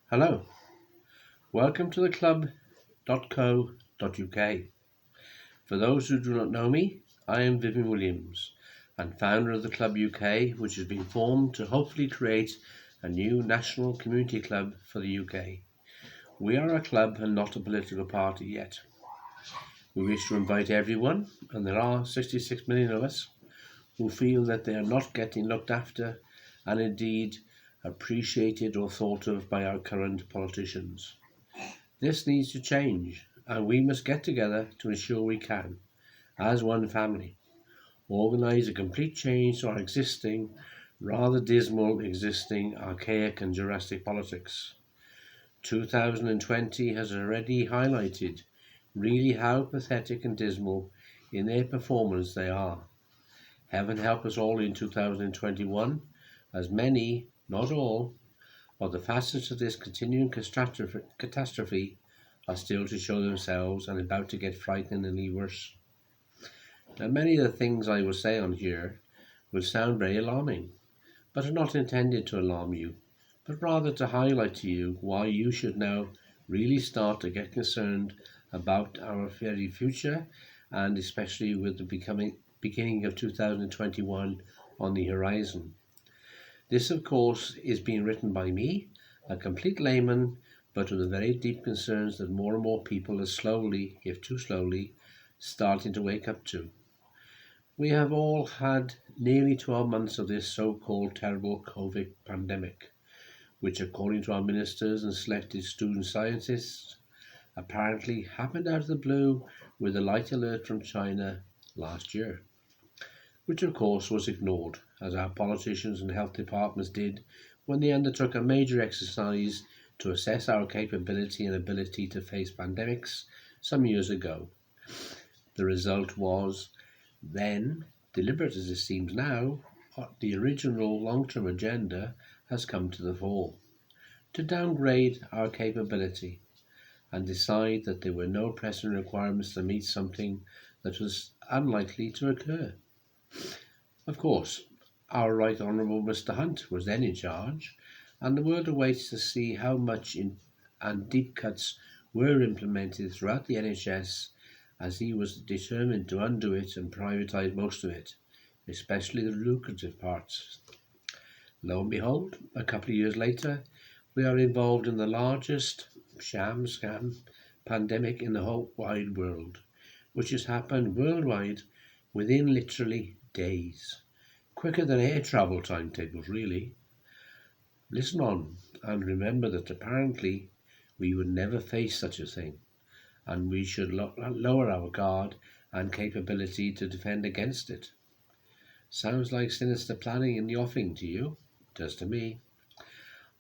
Hello, welcome to the club.co.uk. For those who do not know me, I am Vivian Williams and founder of the Club UK, which has been formed to hopefully create a new national community club for the UK. We are a club and not a political party yet. We wish to invite everyone, and there are 66 million of us, who feel that they are not getting looked after and indeed appreciated or thought of by our current politicians. This needs to change, and we must get together to ensure we can, as one family, organise a complete change to our existing, rather dismal existing, archaic and Jurassic politics. 2020 has already highlighted really how pathetic and dismal in their performance they are. Heaven help us all in 2021, as many, not all, of the facets of this continuing catastrophe are still to show themselves and about to get frighteningly worse. Now, many of the things I will say on here will sound very alarming, but are not intended to alarm you, but rather to highlight to you why you should now really start to get concerned about our very future, and especially with the beginning of 2021 on the horizon. This, of course, is being written by me, a complete layman, but with the very deep concerns that more and more people are slowly, if too slowly, starting to wake up to. We have all had nearly 12 months of this so-called terrible COVID pandemic, which, according to our ministers and selected student scientists, apparently happened out of the blue with a light alert from China last year, which of course was ignored, as our politicians and health departments did when they undertook a major exercise to assess our capability and ability to face pandemics some years ago. The result was then, deliberate as it seems now, the original long-term agenda has come to the fore, to downgrade our capability and decide that there were no pressing requirements to meet something that was unlikely to occur. Of course, our Right Honourable Mr Hunt was then in charge, and the world awaits to see how much and deep cuts were implemented throughout the NHS, as he was determined to undo it and privatise most of it, especially the lucrative parts. Lo and behold, a couple of years later, we are involved in the largest scam pandemic in the whole wide world, which has happened worldwide within literally days. Quicker than air travel timetables, really. Listen on and remember that apparently we would never face such a thing, and we should lower our guard and capability to defend against it. Sounds like sinister planning in the offing to you? Does to me.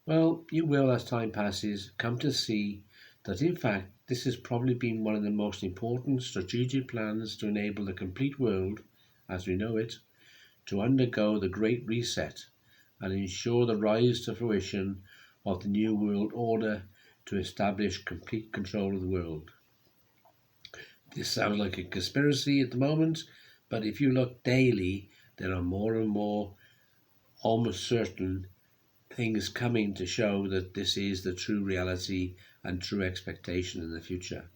Well, you will, as time passes, come to see that in fact this has probably been one of the most important strategic plans to enable the complete world, as we know it, to undergo the Great Reset and ensure the rise to fruition of the New World Order to establish complete control of the world. This sounds like a conspiracy at the moment, but if you look daily, there are more and more almost certain things coming to show that this is the true reality and true expectation in the future.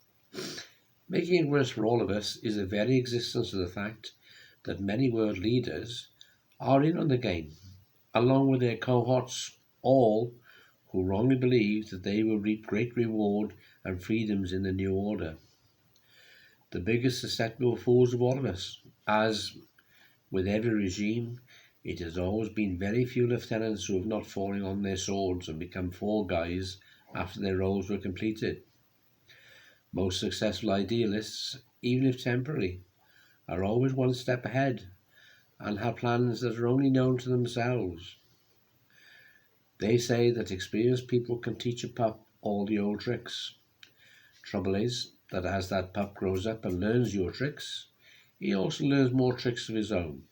Making it worse for all of us is the very existence of the fact that many world leaders are in on the game, along with their cohorts, all who wrongly believe that they will reap great reward and freedoms in the new order. The biggest susceptible fools of all of us, as with every regime, it has always been very few lieutenants who have not fallen on their swords and become fall guys after their roles were completed. Most successful idealists, even if temporary, are always one step ahead and have plans that are only known to themselves. They say that experienced people can teach a pup all the old tricks. Trouble is that as that pup grows up and learns your tricks, he also learns more tricks of his own,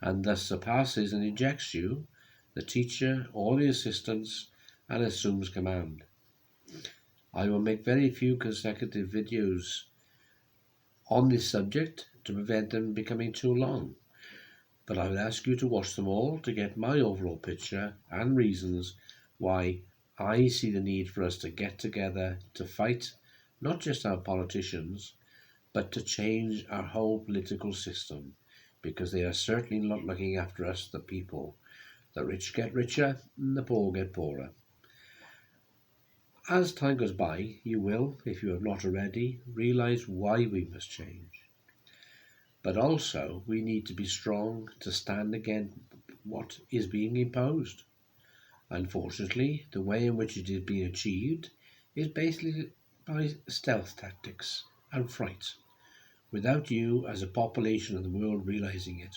and thus surpasses and ejects you, the teacher or the assistants, and assumes command. I will make very few consecutive videos on this subject to prevent them becoming too long, but I would ask you to watch them all to get my overall picture and reasons why I see the need for us to get together to fight not just our politicians, but to change our whole political system, because they are certainly not looking after us, the people. The rich get richer and the poor get poorer. As time goes by, you will, if you have not already, realize why we must change. But also, we need to be strong to stand against what is being imposed. Unfortunately, the way in which it is being achieved is basically by stealth tactics and fright, without you as a population of the world realizing it.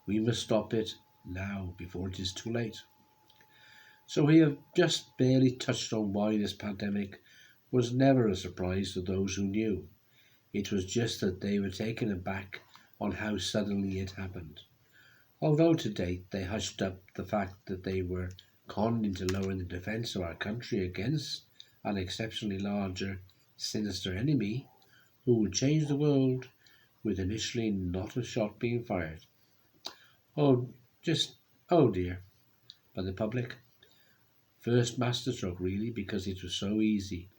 We must stop it now before it is too late. So we have just barely touched on why this pandemic was never a surprise to those who knew. It was just that they were taken aback on how suddenly it happened. Although to date they hushed up the fact that they were conned into lowering the defence of our country against an exceptionally larger, sinister enemy who would change the world with initially not a shot being fired. Oh, oh dear. But the public, first masterstroke really, because it was so easy.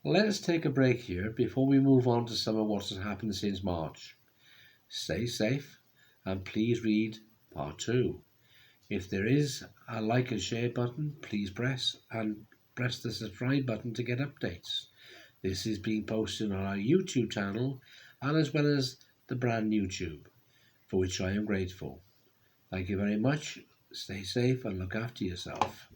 Let us take a break here before we move on to some of what has happened since March. Stay safe and please read part 2. If there is a like and share button, please press the subscribe button to get updates. This is being posted on our YouTube channel and as well as the brand YouTube, for which I am grateful. Thank you very much. Stay safe and look after yourself.